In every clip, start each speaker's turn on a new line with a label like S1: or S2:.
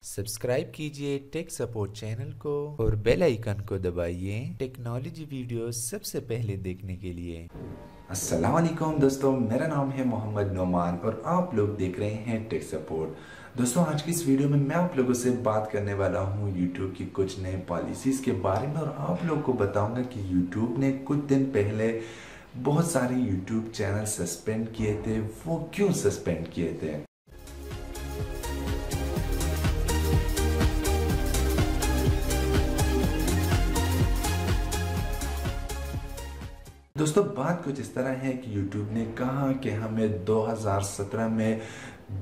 S1: Subscribe कीजिए tech support channel को और बेल आइकन को दबाइए टेक्नोलॉजी वीडियो सबसे पहले देखने के लिए।
S2: अस्सलाम वालेकुम दोस्तों, मेरा नाम है मोहम्मद नोमान और आप लोग देख रहे हैं टेक सपोर्ट। दोस्तों, आज की इस वीडियो में मैं आप लोगों से बात करने वाला हूं यूट्यूब की कुछ नए पॉलिसीज़ के बारे में और आप लोग को बताऊंगा कि यूट्यूब ने कुछ दिन पहले बहुत सारे यूट्यूब चैनल सस्पेंड किए थे। वो क्यों सस्पेंड किए थे? दोस्तों, बात कुछ इस तरह है कि YouTube ने कहा कि हमें 2017 में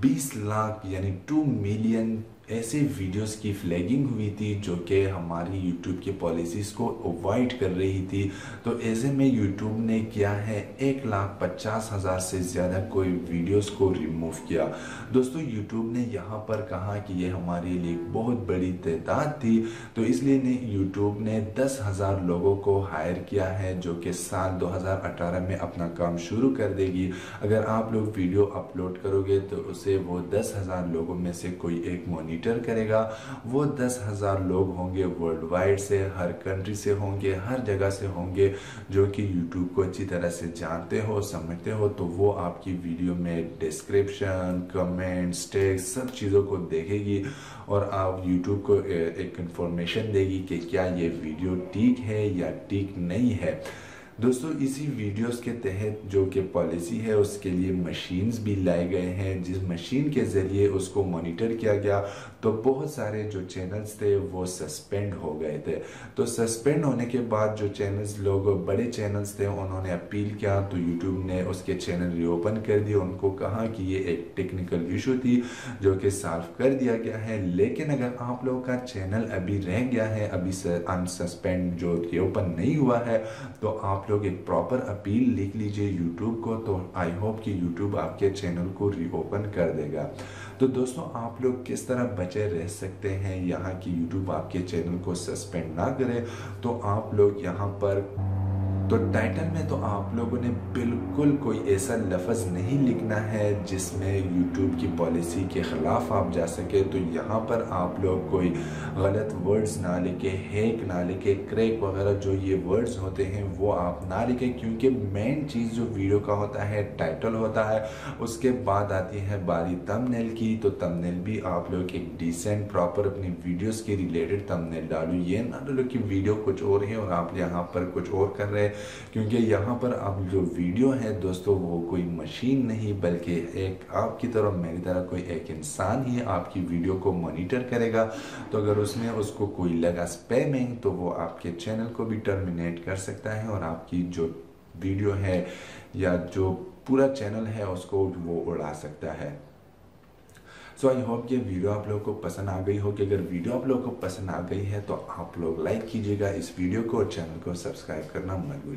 S2: 20 लाख यानी 2 मिलियन ऐसे वीडियोस की फ्लैगिंग हुई थी जो कि हमारी YouTube की पॉलिसीज़ को अवॉइड कर रही थी। तो ऐसे में YouTube ने किया है 1,50,000 से ज़्यादा कोई वीडियोस को रिमूव किया। दोस्तों, YouTube ने यहाँ पर कहा कि ये हमारे लिए बहुत बड़ी तादाद थी, तो इसलिए YouTube ने 10,000 लोगों को हायर किया है जो कि साल 2018 में अपना काम शुरू कर देगी। अगर आप लोग वीडियो अपलोड करोगे तो उसे वो 10,000 लोगों में से कोई एक मॉनिटर करेगा। वो 10,000 लोग होंगे वर्ल्ड वाइड से, हर कंट्री से होंगे, हर जगह से होंगे, जो कि यूट्यूब को अच्छी तरह से जानते हो, समझते हो। तो वो आपकी वीडियो में डिस्क्रिप्शन, कमेंट्स, टेक्स्ट सब चीज़ों को देखेगी और आप यूट्यूब को एक इंफॉर्मेशन देगी कि क्या ये वीडियो ठीक है या ठीक नहीं है। दोस्तों, इसी वीडियोस के तहत जो कि पॉलिसी है उसके लिए मशीन्स भी लाए गए हैं, जिस मशीन के ज़रिए उसको मॉनिटर किया गया। तो बहुत सारे जो चैनल्स थे वो सस्पेंड हो गए थे। तो सस्पेंड होने के बाद जो चैनल्स, लोग बड़े चैनल्स थे, उन्होंने अपील किया तो यूट्यूब ने उसके चैनल रीओपन कर दिए। उनको कहा कि ये एक टेक्निकल इशू थी जो कि सॉल्व कर दिया गया है। लेकिन अगर आप लोगों का चैनल अभी रह गया है, अभी अनसस्पेंड जो रीओपन नहीं हुआ है, तो आप लोग एक प्रॉपर अपील लिख लीजिए यूट्यूब को। तो आई होप कि यूट्यूब आपके चैनल को रीओपन कर देगा। तो दोस्तों, आप लोग किस तरह बचे रह सकते हैं यहाँ कि यूट्यूब आपके चैनल को सस्पेंड ना करे? तो आप लोग यहाँ पर तो टाइटल में तो आप लोगों ने बिल्कुल कोई ऐसा लफ्ज़ नहीं लिखना है जिसमें यूट्यूब की पॉलिसी के ख़िलाफ़ आप जा सके। तो यहाँ पर आप लोग कोई गलत वर्ड्स ना लिखे, हैक ना लिखे, क्रैक वगैरह जो ये वर्ड्स होते हैं वो आप ना लिखे, क्योंकि मेन चीज़ जो वीडियो का होता है टाइटल होता है, उसके बाद आती है बारी थंबनेल की। तो थंबनेल भी आप लोग एक डिसेंट प्रॉपर अपनी वीडियोस के रिलेटेड थंबनेल डालो। ये ना डालो कि वीडियो कुछ और है और आप यहाँ पर कुछ और कर रहे हैं, क्योंकि यहाँ पर अब जो वीडियो है दोस्तों वो कोई मशीन नहीं बल्कि एक आपकी तरह, मेरी तरह कोई एक इंसान ही आपकी वीडियो को मॉनिटर करेगा। तो अगर उसमें उसको कोई लगा स्पैमिंग तो वो आपके चैनल को भी टर्मिनेट कर सकता है और आपकी जो वीडियो है या जो पूरा चैनल है उसको वो उड़ा सकता है। सो आई होप ये वीडियो आप लोगों को पसंद आ गई होगी। अगर वीडियो आप लोगों को पसंद आ गई है तो आप लोग लाइक कीजिएगा इस वीडियो को और चैनल को सब्सक्राइब करना मत भूलिए।